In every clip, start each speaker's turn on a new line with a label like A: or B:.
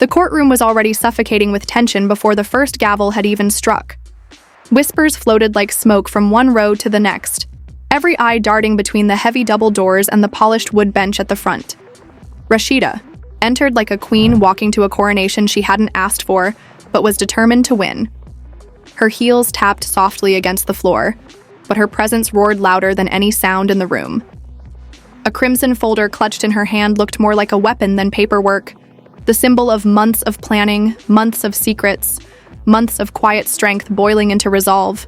A: The courtroom was already suffocating with tension before the first gavel had even struck. Whispers floated like smoke from one row to the next, every eye darting between the heavy double doors and the polished wood bench at the front. Rasheeda entered like a queen walking to a coronation she hadn't asked for, but was determined to win. Her heels tapped softly against the floor, but her presence roared louder than any sound in the room. A crimson folder clutched in her hand looked more like a weapon than paperwork, the symbol of months of planning, months of secrets, months of quiet strength boiling into resolve.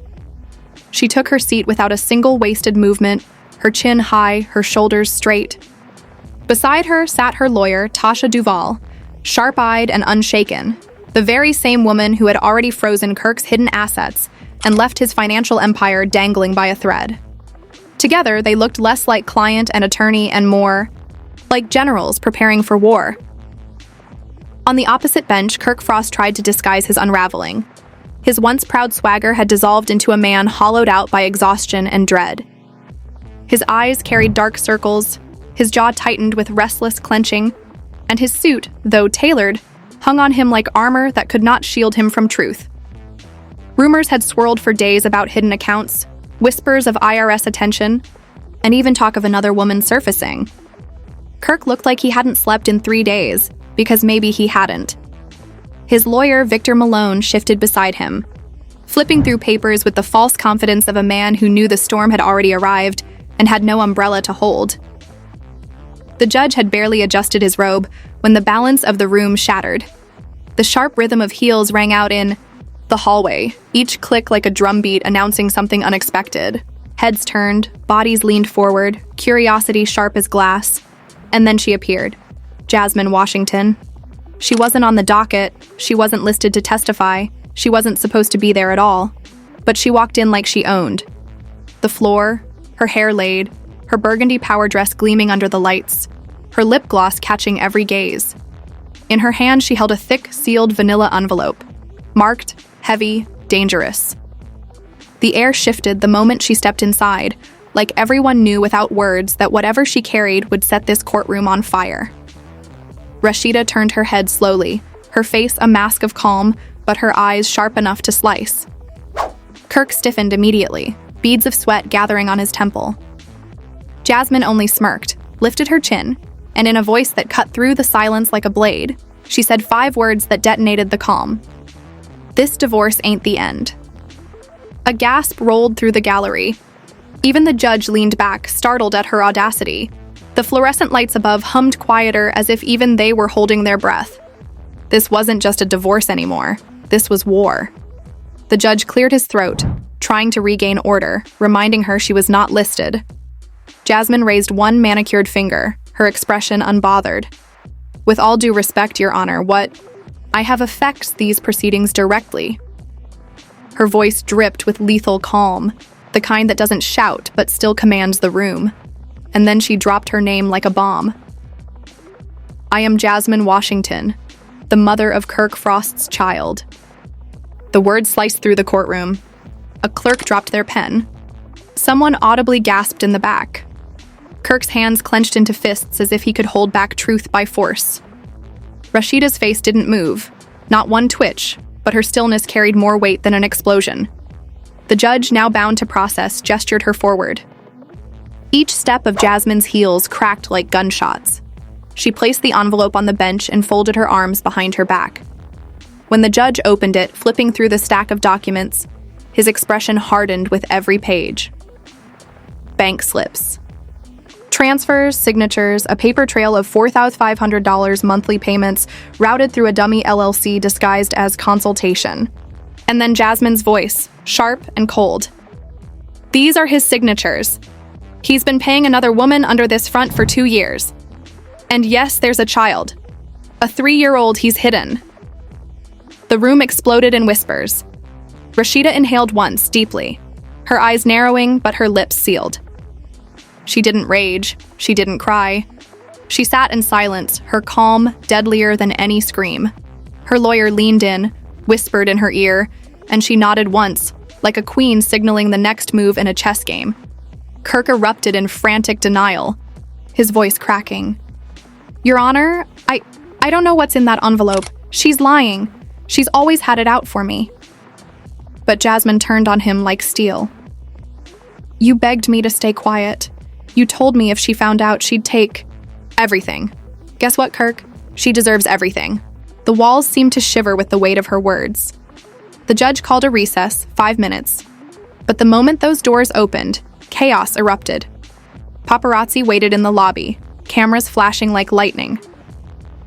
A: She took her seat without a single wasted movement, her chin high, her shoulders straight. Beside her sat her lawyer, Tasha Duval, sharp-eyed and unshaken, the very same woman who had already frozen Kirk's hidden assets and left his financial empire dangling by a thread. Together, they looked less like client and attorney and more like generals preparing for war. On the opposite bench, Kirk Frost tried to disguise his unraveling. His once proud swagger had dissolved into a man hollowed out by exhaustion and dread. His eyes carried dark circles, his jaw tightened with restless clenching, and his suit, though tailored, hung on him like armor that could not shield him from truth. Rumors had swirled for days about hidden accounts, whispers of IRS attention, and even talk of another woman surfacing. Kirk looked like he hadn't slept in 3 days, because maybe he hadn't. His lawyer, Victor Malone, shifted beside him, flipping through papers with the false confidence of a man who knew the storm had already arrived and had no umbrella to hold. The judge had barely adjusted his robe when the balance of the room shattered. The sharp rhythm of heels rang out in the hallway, each click like a drumbeat announcing something unexpected. Heads turned, bodies leaned forward, curiosity sharp as glass. And then she appeared. Jasmine Washington. She wasn't on the docket, she wasn't listed to testify, she wasn't supposed to be there at all. But she walked in like she owned. The floor, her hair laid, her burgundy power dress gleaming under the lights, her lip gloss catching every gaze. In her hand, she held a thick, sealed vanilla envelope, marked, heavy, dangerous. The air shifted the moment she stepped inside, like everyone knew without words that whatever she carried would set this courtroom on fire. Rasheeda turned her head slowly, her face a mask of calm, but her eyes sharp enough to slice. Kirk stiffened immediately, beads of sweat gathering on his temple. Jasmine only smirked, lifted her chin, and in a voice that cut through the silence like a blade, she said 5 words that detonated the calm. "This divorce ain't the end." A gasp rolled through the gallery. Even the judge leaned back, startled at her audacity. The fluorescent lights above hummed quieter as if even they were holding their breath. This wasn't just a divorce anymore. This was war. The judge cleared his throat, trying to regain order, reminding her she was not listed. Jasmine raised one manicured finger, her expression unbothered. "With all due respect, Your Honor, I have affects these proceedings directly." Her voice dripped with lethal calm, the kind that doesn't shout but still commands the room. And then she dropped her name like a bomb. "I am Jasmine Washington, the mother of Kirk Frost's child." The words sliced through the courtroom. A clerk dropped their pen. Someone audibly gasped in the back. Kirk's hands clenched into fists as if he could hold back truth by force. Rasheeda's face didn't move, not one twitch, but her stillness carried more weight than an explosion. The judge, now bound to process, gestured her forward. Each step of Jasmine's heels cracked like gunshots. She placed the envelope on the bench and folded her arms behind her back. When the judge opened it, flipping through the stack of documents, his expression hardened with every page. Bank slips. Transfers, signatures, a paper trail of $4,500 monthly payments routed through a dummy LLC disguised as consultation. And then Jasmine's voice, sharp and cold. "These are his signatures. He's been paying another woman under this front for 2 years. And yes, there's a child. A 3-year-old he's hidden." The room exploded in whispers. Rasheeda inhaled once, deeply, her eyes narrowing but her lips sealed. She didn't rage, she didn't cry. She sat in silence, her calm deadlier than any scream. Her lawyer leaned in, whispered in her ear, and she nodded once, like a queen signaling the next move in a chess game. Kirk erupted in frantic denial, his voice cracking. "Your Honor, I don't know what's in that envelope. She's lying. She's always had it out for me. But Jasmine turned on him like steel. You begged me to stay quiet. You told me if she found out, she'd take everything. Guess what, Kirk? She deserves everything. The walls seemed to shiver with the weight of her words. The judge called a recess, 5 minutes. But the moment those doors opened, chaos erupted. Paparazzi waited in the lobby, cameras flashing like lightning.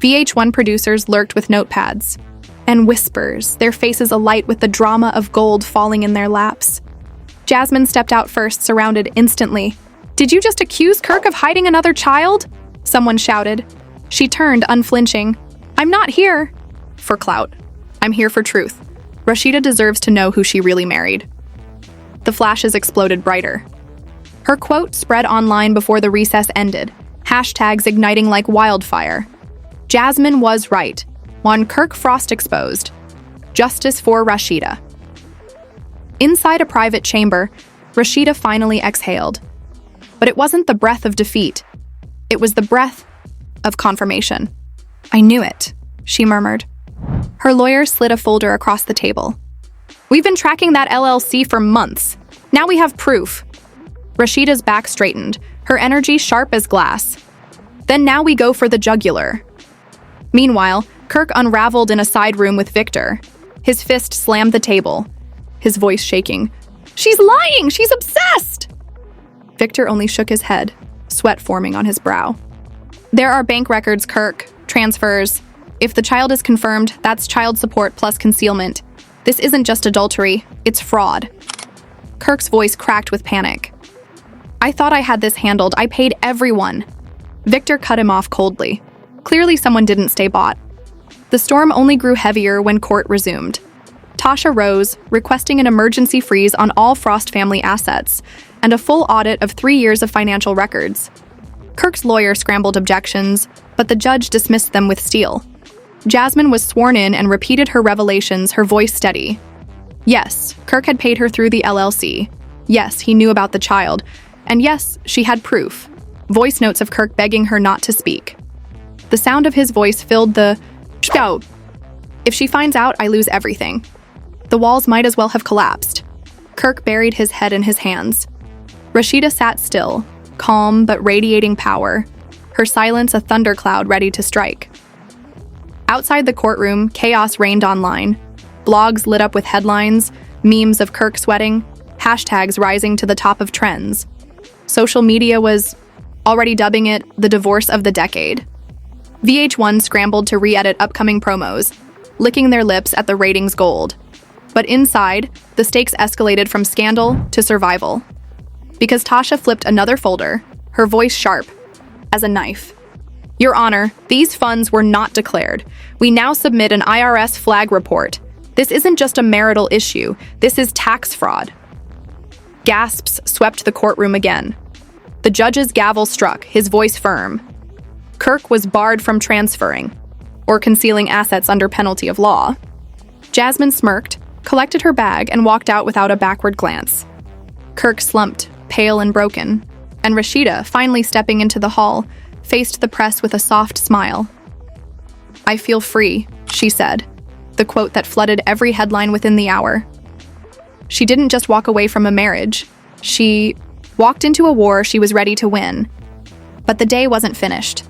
A: VH1 producers lurked with notepads. And whispers, their faces alight with the drama of gold falling in their laps. Jasmine stepped out first, surrounded instantly. Did you just accuse Kirk of hiding another child? Someone shouted. She turned, unflinching. I'm not here for clout. I'm here for truth. Rasheeda deserves to know who she really married. The flashes exploded brighter. Her quote spread online before the recess ended, hashtags igniting like wildfire. Jasmine was right. One Kirk Frost exposed. Justice for Rasheeda. Inside a private chamber, Rasheeda finally exhaled. But it wasn't the breath of defeat. It was the breath of confirmation. I knew it, she murmured. Her lawyer slid a folder across the table. We've been tracking that LLC for months. Now we have proof. Rasheeda's back straightened, her energy sharp as glass. Then now we go for the jugular. Meanwhile, Kirk unraveled in a side room with Victor. His fist slammed the table, his voice shaking. She's lying! She's obsessed! Victor only shook his head, sweat forming on his brow. There are bank records, Kirk, transfers. If the child is confirmed, that's child support plus concealment. This isn't just adultery, it's fraud. Kirk's voice cracked with panic. I thought I had this handled. I paid everyone. Victor cut him off coldly. Clearly someone didn't stay bought. The storm only grew heavier when court resumed. Tasha rose, requesting an emergency freeze on all Frost family assets and a full audit of 3 years of financial records. Kirk's lawyer scrambled objections, but the judge dismissed them with steel. Jasmine was sworn in and repeated her revelations, her voice steady. Yes, Kirk had paid her through the LLC. Yes, he knew about the child. And yes, she had proof. Voice notes of Kirk begging her not to speak. The sound of his voice filled the shout. If she finds out, I lose everything. The walls might as well have collapsed. Kirk buried his head in his hands. Rasheeda sat still, calm but radiating power, her silence a thundercloud ready to strike. Outside the courtroom, chaos reigned online. Blogs lit up with headlines, memes of Kirk sweating, hashtags rising to the top of trends. Social media was already dubbing it the divorce of the decade. VH1 scrambled to re-edit upcoming promos, licking their lips at the ratings gold. But inside, the stakes escalated from scandal to survival. Because Tasha flipped another folder, her voice sharp as a knife. Your Honor, these funds were not declared. We now submit an IRS flag report. This isn't just a marital issue, this is tax fraud. Gasps swept the courtroom again. The judge's gavel struck, his voice firm. Kirk was barred from transferring or concealing assets under penalty of law. Jasmine smirked, collected her bag, and walked out without a backward glance. Kirk slumped, pale and broken, and Rasheeda, finally stepping into the hall, faced the press with a soft smile. I feel free, she said, the quote that flooded every headline within the hour. She didn't just walk away from a marriage. She walked into a war she was ready to win. But the day wasn't finished.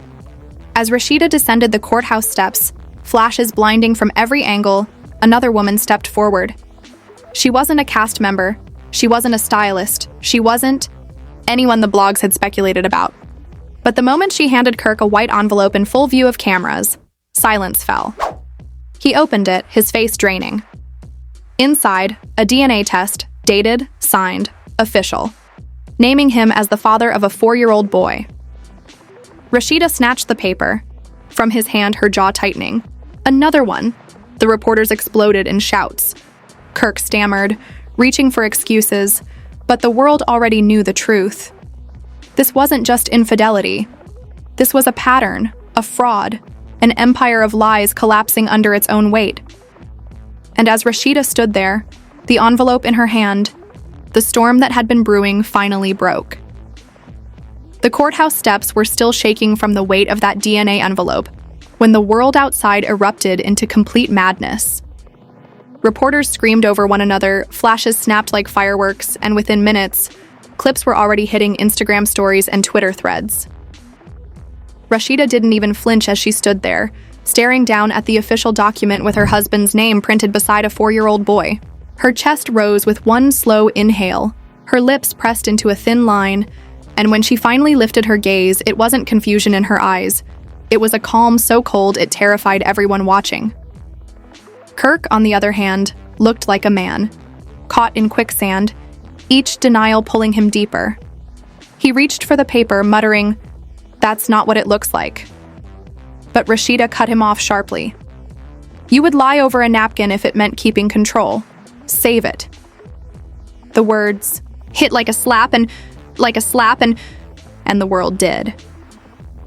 A: As Rasheeda descended the courthouse steps, flashes blinding from every angle, another woman stepped forward. She wasn't a cast member. She wasn't a stylist. She wasn't anyone the blogs had speculated about. But the moment she handed Kirk a white envelope in full view of cameras, silence fell. He opened it, his face draining. Inside, a DNA test, dated, signed, official, naming him as the father of a 4-year-old boy. Rasheeda snatched the paper. From his hand, her jaw tightening. Another one. The reporters exploded in shouts. Kirk stammered, reaching for excuses, but the world already knew the truth. This wasn't just infidelity. This was a pattern, a fraud, an empire of lies collapsing under its own weight. And as Rasheeda stood there, the envelope in her hand, the storm that had been brewing finally broke. The courthouse steps were still shaking from the weight of that DNA envelope, when the world outside erupted into complete madness. Reporters screamed over one another, flashes snapped like fireworks, and within minutes, clips were already hitting Instagram stories and Twitter threads. Rasheeda didn't even flinch as she stood there, staring down at the official document with her husband's name printed beside a 4-year-old boy. Her chest rose with one slow inhale, her lips pressed into a thin line, and when she finally lifted her gaze, it wasn't confusion in her eyes. It was a calm so cold it terrified everyone watching. Kirk, on the other hand, looked like a man, caught in quicksand, each denial pulling him deeper. He reached for the paper, muttering, "That's not what it looks like." But Rasheeda cut him off sharply. "You would lie over a napkin if it meant keeping control. Save it." The words hit like a slap and the world did.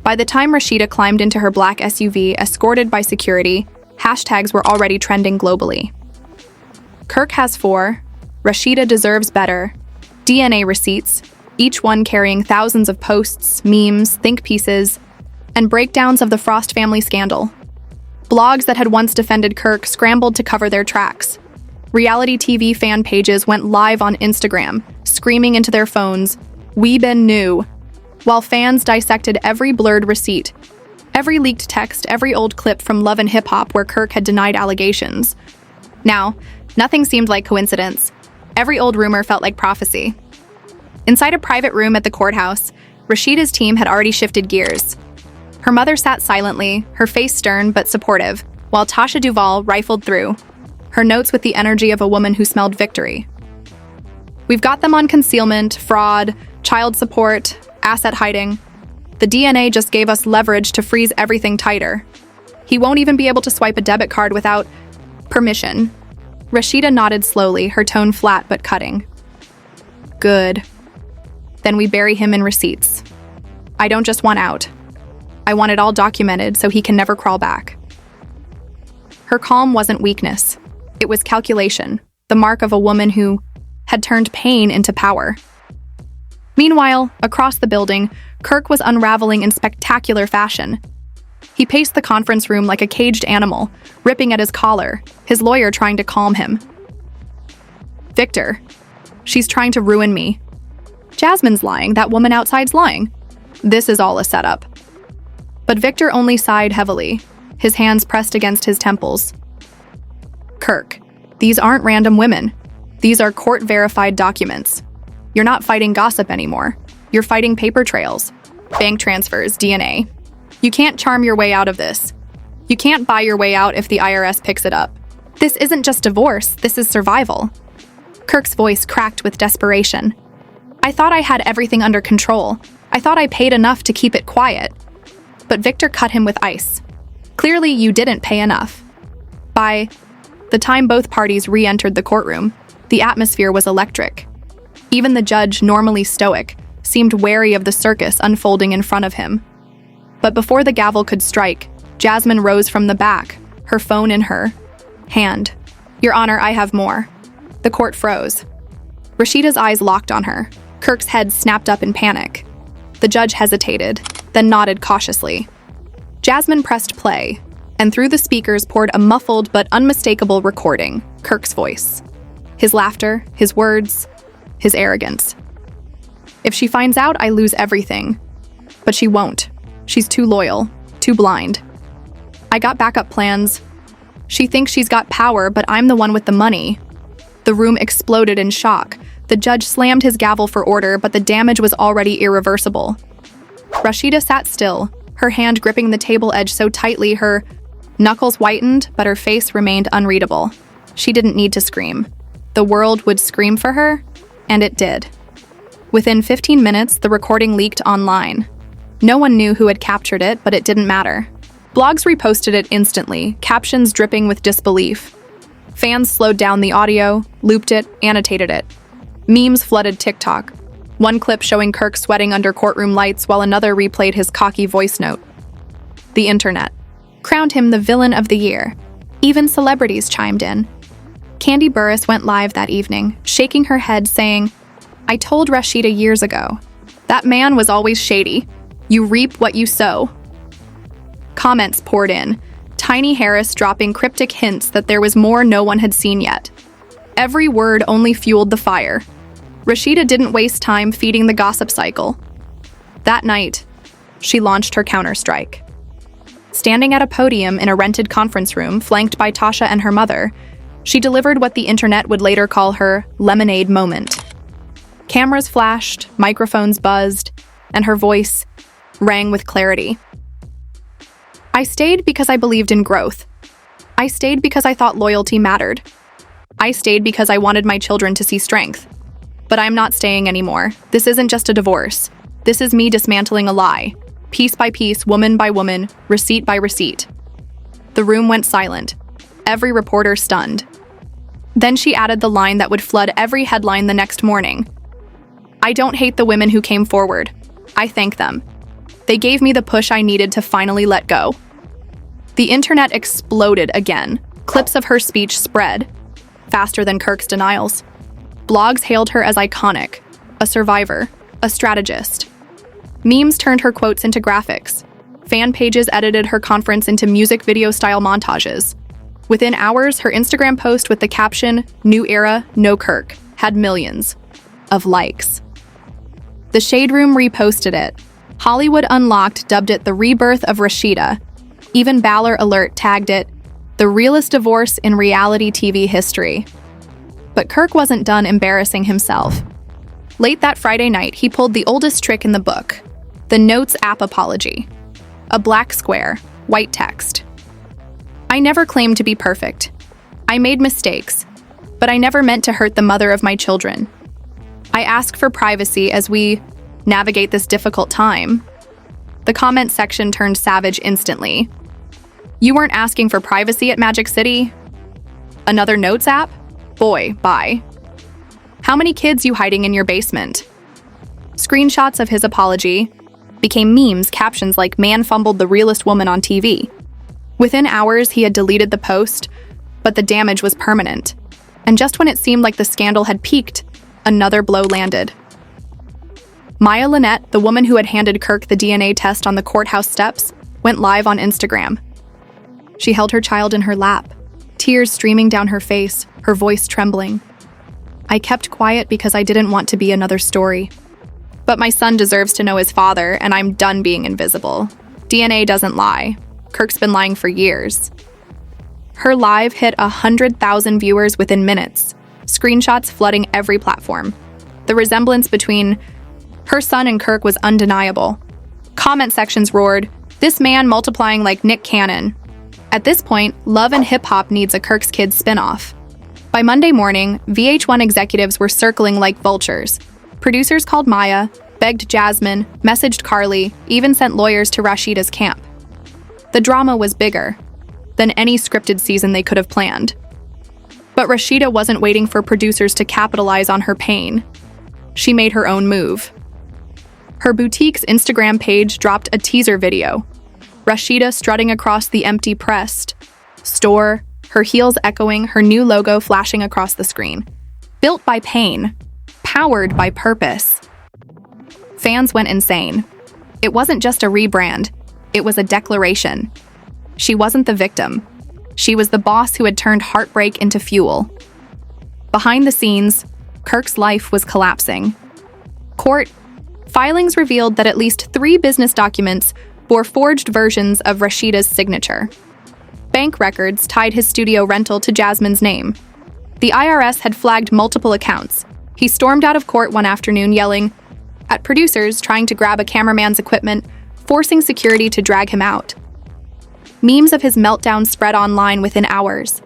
A: By the time Rasheeda climbed into her black SUV, escorted by security, hashtags were already trending globally. Kirk has 4, Rasheeda deserves better, DNA receipts, each one carrying thousands of posts, memes, think pieces, and breakdowns of the Frost family scandal. Blogs that had once defended Kirk scrambled to cover their tracks. Reality TV fan pages went live on Instagram, screaming into their phones, "We been new," while fans dissected every blurred receipt, every leaked text, every old clip from Love and Hip Hop where Kirk had denied allegations. Now, nothing seemed like coincidence. Every old rumor felt like prophecy. Inside a private room at the courthouse, Rasheeda's team had already shifted gears. Her mother sat silently, her face stern but supportive, while Tasha Duval rifled through, her notes with the energy of a woman who smelled victory. "We've got them on concealment, fraud, child support, asset hiding. The DNA just gave us leverage to freeze everything tighter. He won't even be able to swipe a debit card without permission." Rasheeda nodded slowly, her tone flat but cutting. "Good. Then we bury him in receipts. I don't just want out. I want it all documented so he can never crawl back." Her calm wasn't weakness. It was calculation, the mark of a woman who had turned pain into power. Meanwhile, across the building, Kirk was unraveling in spectacular fashion. He paced the conference room like a caged animal, ripping at his collar, his lawyer trying to calm him. "Victor, she's trying to ruin me. Jasmine's lying, that woman outside's lying. This is all a setup." But Victor only sighed heavily, his hands pressed against his temples. "Kirk, these aren't random women. These are court-verified documents. You're not fighting gossip anymore. You're fighting paper trails, bank transfers, DNA. You can't charm your way out of this. You can't buy your way out if the IRS picks it up. This isn't just divorce, this is survival." Kirk's voice cracked with desperation. "I thought I had everything under control. I thought I paid enough to keep it quiet." But Victor cut him with ice. "Clearly, you didn't pay enough." By the time both parties re-entered the courtroom, the atmosphere was electric. Even the judge, normally stoic, seemed wary of the circus unfolding in front of him. But before the gavel could strike, Jasmine rose from the back, her phone in her hand. "Your Honor, I have more." The court froze. Rasheeda's eyes locked on her. Kirk's head snapped up in panic. The judge hesitated, then nodded cautiously. Jasmine pressed play, and through the speakers poured a muffled but unmistakable recording, Kirk's voice. His laughter, his words, his arrogance. "If she finds out, I lose everything. But she won't. She's too loyal, too blind. I got backup plans. She thinks she's got power, but I'm the one with the money." The room exploded in shock. The judge slammed his gavel for order, but the damage was already irreversible. Rasheeda sat still, her hand gripping the table edge so tightly her knuckles whitened, but her face remained unreadable. She didn't need to scream. The world would scream for her, and it did. Within 15 minutes, the recording leaked online. No one knew who had captured it, but it didn't matter. Blogs reposted it instantly, captions dripping with disbelief. Fans slowed down the audio, looped it, annotated it. Memes flooded TikTok. One clip showing Kirk sweating under courtroom lights while another replayed his cocky voice note. The internet crowned him the villain of the year. Even celebrities chimed in. Candy Burris went live that evening, shaking her head saying, "I told Rasheeda years ago. That man was always shady. You reap what you sow." Comments poured in, Tiny Harris dropping cryptic hints that there was more no one had seen yet. Every word only fueled the fire. Rasheeda didn't waste time feeding the gossip cycle. That night, she launched her counterstrike. Standing at a podium in a rented conference room flanked by Tasha and her mother, she delivered what the internet would later call her lemonade moment. Cameras flashed, microphones buzzed, and her voice rang with clarity. I stayed because I believed in growth. I stayed because I thought loyalty mattered. I stayed because I wanted my children to see strength. But I'm not staying anymore. This isn't just a divorce. This is me dismantling a lie. Piece by piece, woman by woman, receipt by receipt. The room went silent. Every reporter stunned. Then she added the line that would flood every headline the next morning. I don't hate the women who came forward. I thank them. They gave me the push I needed to finally let go. The internet exploded again. Clips of her speech spread, faster than Kirk's denials. Blogs hailed her as iconic, a survivor, a strategist. Memes turned her quotes into graphics. Fan pages edited her conference into music video-style montages. Within hours, her Instagram post with the caption, "New Era, No Kirk," had millions of likes. The Shade Room reposted it. Hollywood Unlocked dubbed it the rebirth of Rasheeda. Even Baller Alert tagged it, the realest divorce in reality TV history. But Kirk wasn't done embarrassing himself. Late that Friday night, he pulled the oldest trick in the book, the Notes app apology. A black square, white text. I never claimed to be perfect. I made mistakes, but I never meant to hurt the mother of my children. I ask for privacy as we navigate this difficult time. The comment section turned savage instantly. You weren't asking for privacy at Magic City? Another Notes app? Boy, bye. How many kids you hiding in your basement? Screenshots of his apology became memes, captions like "Man fumbled the realest woman on TV." Within hours, he had deleted the post, but the damage was permanent. And just when it seemed like the scandal had peaked, another blow landed. Maya Lynette, the woman who had handed Kirk the DNA test on the courthouse steps, went live on Instagram. She held her child in her lap, tears streaming down her face, her voice trembling. I kept quiet because I didn't want to be another story. But my son deserves to know his father, and I'm done being invisible. DNA doesn't lie. Kirk's been lying for years. Her live hit 100,000 viewers within minutes, screenshots flooding every platform. The resemblance between her son and Kirk was undeniable. Comment sections roared, "This man multiplying like Nick Cannon." At this point, Love and Hip Hop needs a Kirk's Kids spinoff. By Monday morning, VH1 executives were circling like vultures. Producers called Maya, begged Jasmine, messaged Carly, even sent lawyers to Rasheeda's camp. The drama was bigger than any scripted season they could have planned. But Rasheeda wasn't waiting for producers to capitalize on her pain. She made her own move. Her boutique's Instagram page dropped a teaser video. Rasheeda strutting across the empty pressed store, her heels echoing, her new logo flashing across the screen. Built by pain, powered by purpose. Fans went insane. It wasn't just a rebrand, it was a declaration. She wasn't the victim. She was the boss who had turned heartbreak into fuel. Behind the scenes, Kirk's life was collapsing. Court filings revealed that at least 3 business documents bore forged versions of Rasheeda's signature. Bank records tied his studio rental to Jasmine's name. The IRS had flagged multiple accounts. He stormed out of court one afternoon yelling at producers trying to grab a cameraman's equipment, forcing security to drag him out. Memes of his meltdown spread online within hours.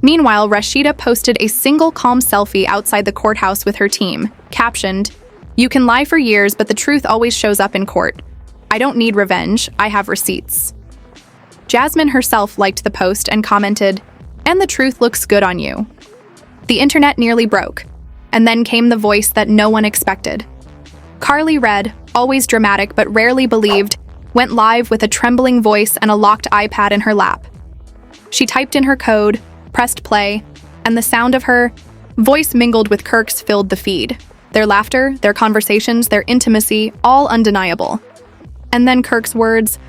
A: Meanwhile, Rasheeda posted a single calm selfie outside the courthouse with her team, captioned, "You can lie for years, but the truth always shows up in court. I don't need revenge, I have receipts." Jasmine herself liked the post and commented, "And the truth looks good on you." The internet nearly broke, and then came the voice that no one expected. Carly read, always dramatic but rarely believed, went live with a trembling voice and a locked iPad in her lap. She typed in her code, pressed play, and the sound of her voice mingled with Kirk's filled the feed. Their laughter, their conversations, their intimacy, all undeniable. And then Kirk's words,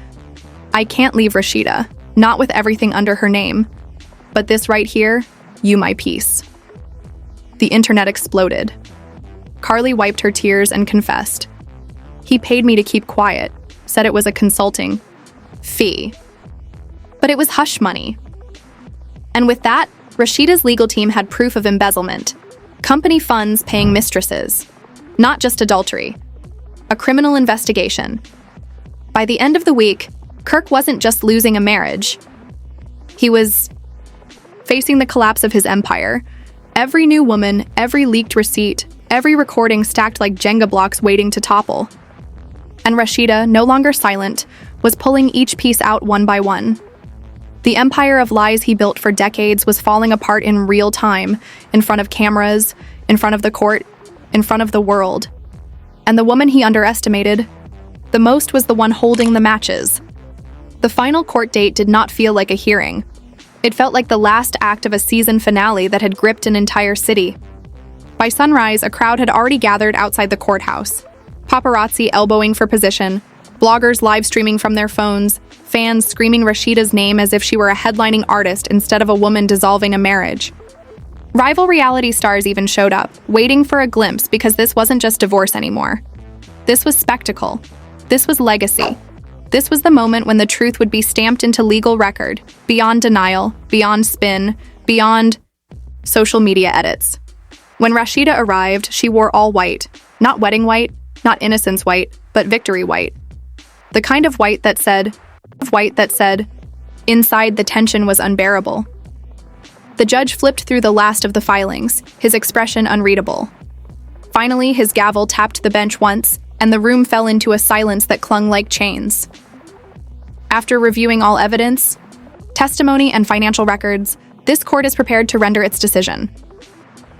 A: I can't leave Rasheeda, not with everything under her name. But this right here, you my piece. The internet exploded. Carly wiped her tears and confessed. He paid me to keep quiet, said it was a consulting fee. But it was hush money. And with that, Rasheeda's legal team had proof of embezzlement. Company funds paying mistresses. Not just adultery. A criminal investigation. By the end of the week, Kirk wasn't just losing a marriage. He was facing the collapse of his empire. Every new woman, every leaked receipt, every recording stacked like Jenga blocks waiting to topple. And Rasheeda, no longer silent, was pulling each piece out one by one. The empire of lies he built for decades was falling apart in real time, in front of cameras, in front of the court, in front of the world. And the woman he underestimated the most was the one holding the matches. The final court date did not feel like a hearing. It felt like the last act of a season finale that had gripped an entire city. By sunrise, a crowd had already gathered outside the courthouse. Paparazzi elbowing for position, bloggers live streaming from their phones, fans screaming Rasheeda's name as if she were a headlining artist instead of a woman dissolving a marriage. Rival reality stars even showed up, waiting for a glimpse because this wasn't just divorce anymore. This was spectacle. This was legacy. This was the moment when the truth would be stamped into legal record, beyond denial, beyond spin, beyond social media edits. When Rasheeda arrived, she wore all white. Not wedding white, not innocence white, but victory white. The kind of white that said, inside the tension was unbearable. The judge flipped through the last of the filings, his expression unreadable. Finally, his gavel tapped the bench once, and the room fell into a silence that clung like chains. After reviewing all evidence, testimony, and financial records, this court is prepared to render its decision.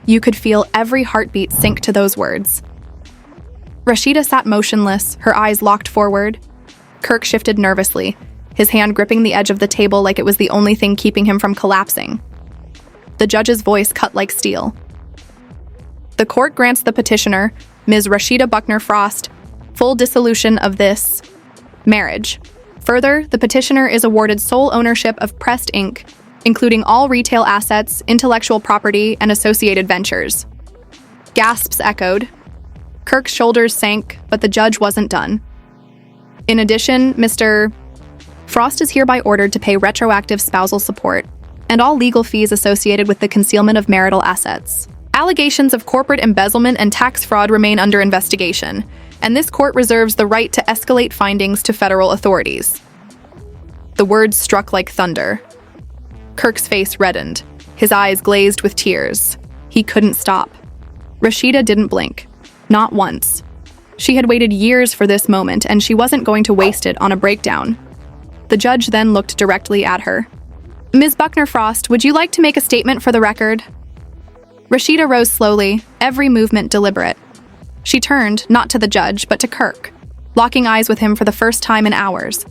A: You could feel every heartbeat sink to those words. Rasheeda sat motionless, her eyes locked forward. Kirk shifted nervously, his hand gripping the edge of the table like it was the only thing keeping him from collapsing. The judge's voice cut like steel. The court grants the petitioner, Ms. Rasheeda Buckner Frost, full dissolution of this marriage. Further, the petitioner is awarded sole ownership of Pressed Inc., including all retail assets, intellectual property, and associated ventures. Gasps echoed. Kirk's shoulders sank, but the judge wasn't done. In addition, Mr. Frost is hereby ordered to pay retroactive spousal support and all legal fees associated with the concealment of marital assets. Allegations of corporate embezzlement and tax fraud remain under investigation, and this court reserves the right to escalate findings to federal authorities. The words struck like thunder. Kirk's face reddened, his eyes glazed with tears. He couldn't stop. Rasheeda didn't blink. Not once. She had waited years for this moment, and she wasn't going to waste it on a breakdown. The judge then looked directly at her. Ms. Buckner Frost, would you like to make a statement for the record? Rasheeda rose slowly, every movement deliberate. She turned, not to the judge, but to Kirk, locking eyes with him for the first time in hours.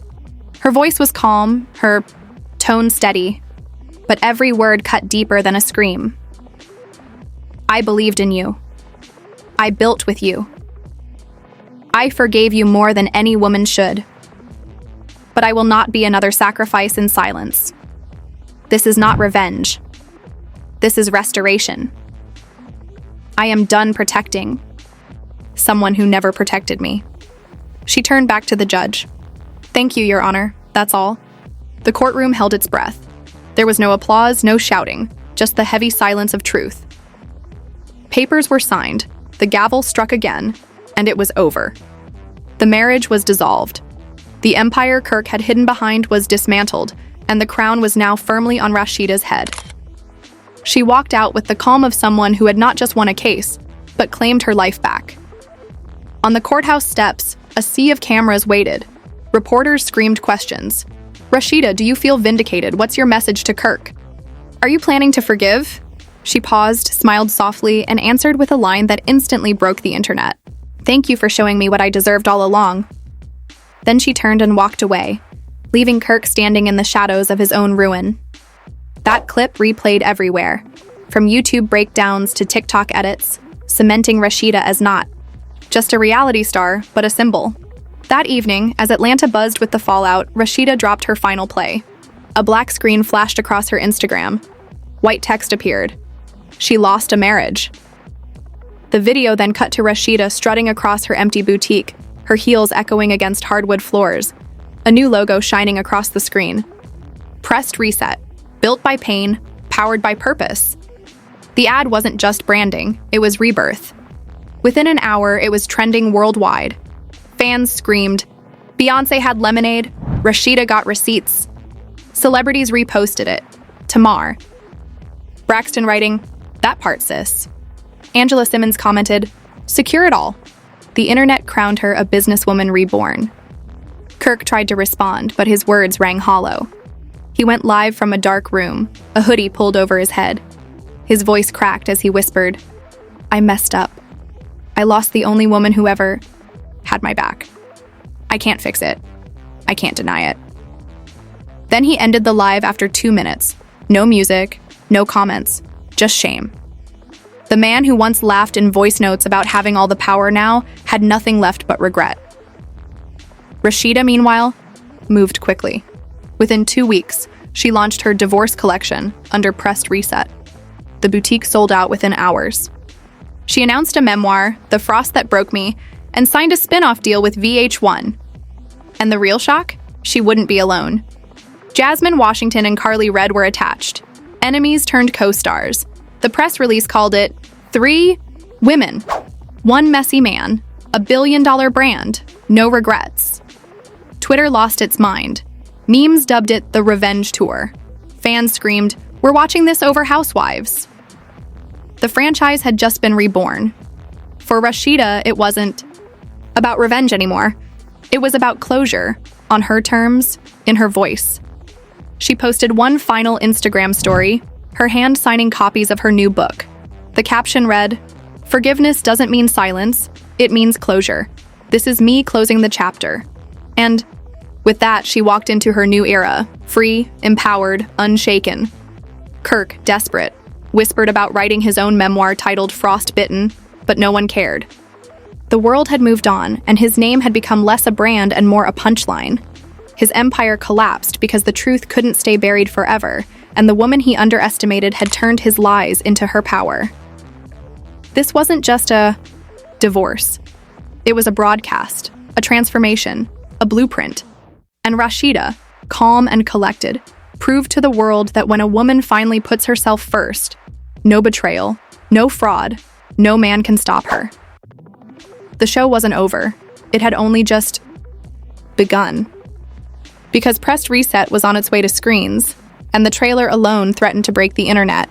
A: Her voice was calm, her tone steady, but every word cut deeper than a scream. I believed in you. I built with you. I forgave you more than any woman should. But I will not be another sacrifice in silence. This is not revenge. This is restoration. I am done protecting someone who never protected me. She turned back to the judge. Thank you, Your Honor. That's all. The courtroom held its breath. There was no applause, no shouting, just the heavy silence of truth. Papers were signed, the gavel struck again, and it was over. The marriage was dissolved. The empire Kirk had hidden behind was dismantled, and the crown was now firmly on Rasheeda's head. She walked out with the calm of someone who had not just won a case, but claimed her life back. On the courthouse steps, a sea of cameras waited. Reporters screamed questions. Rasheeda, do you feel vindicated? What's your message to Kirk? Are you planning to forgive? She paused, smiled softly, and answered with a line that instantly broke the internet. Thank you for showing me what I deserved all along. Then she turned and walked away, leaving Kirk standing in the shadows of his own ruin. That clip replayed everywhere, from YouTube breakdowns to TikTok edits, cementing Rasheeda as not just a reality star, but a symbol. That evening, as Atlanta buzzed with the fallout, Rasheeda dropped her final play. A black screen flashed across her Instagram. White text appeared. She lost a marriage. The video then cut to Rasheeda strutting across her empty boutique, her heels echoing against hardwood floors, a new logo shining across the screen. Pressed reset, built by pain, powered by purpose. The ad wasn't just branding, it was rebirth. Within an hour, it was trending worldwide. Fans screamed, Beyoncé had lemonade, Rasheeda got receipts. Celebrities reposted it. Tamar. Braxton writing, that part, sis. Angela Simmons commented, secure it all. The internet crowned her a businesswoman reborn. Kirk tried to respond, but his words rang hollow. He went live from a dark room, a hoodie pulled over his head. His voice cracked as he whispered, I messed up. I lost the only woman who ever had my back. I can't fix it. I can't deny it. Then he ended the live after 2 minutes. No music, no comments, just shame. The man who once laughed in voice notes about having all the power now had nothing left but regret. Rasheeda, meanwhile, moved quickly. Within 2 weeks, she launched her divorce collection under Pressed Reset. The boutique sold out within hours. She announced a memoir, The Frost That Broke Me, and signed a spin-off deal with VH1. And the real shock? She wouldn't be alone. Jasmine Washington and Carly Red were attached. Enemies turned co-stars. The press release called it 3 women, 1 messy man, a billion-dollar brand, no regrets. Twitter lost its mind. Memes dubbed it the Revenge Tour. Fans screamed, we're watching this over Housewives. The franchise had just been reborn. For Rasheeda, it wasn't about revenge anymore. It was about closure, on her terms, in her voice. She posted one final Instagram story, her hand signing copies of her new book. The caption read, forgiveness doesn't mean silence, it means closure. This is me closing the chapter. And with that, she walked into her new era, free, empowered, unshaken. Kirk, desperate, whispered about writing his own memoir titled Frostbitten, but no one cared. The world had moved on, and his name had become less a brand and more a punchline. His empire collapsed because the truth couldn't stay buried forever, and the woman he underestimated had turned his lies into her power. This wasn't just a divorce. It was a broadcast, a transformation, a blueprint. And Rasheeda, calm and collected, proved to the world that when a woman finally puts herself first, no betrayal, no fraud, no man can stop her. The show wasn't over. It had only just begun. Because Pressed Reset was on its way to screens, and the trailer alone threatened to break the internet.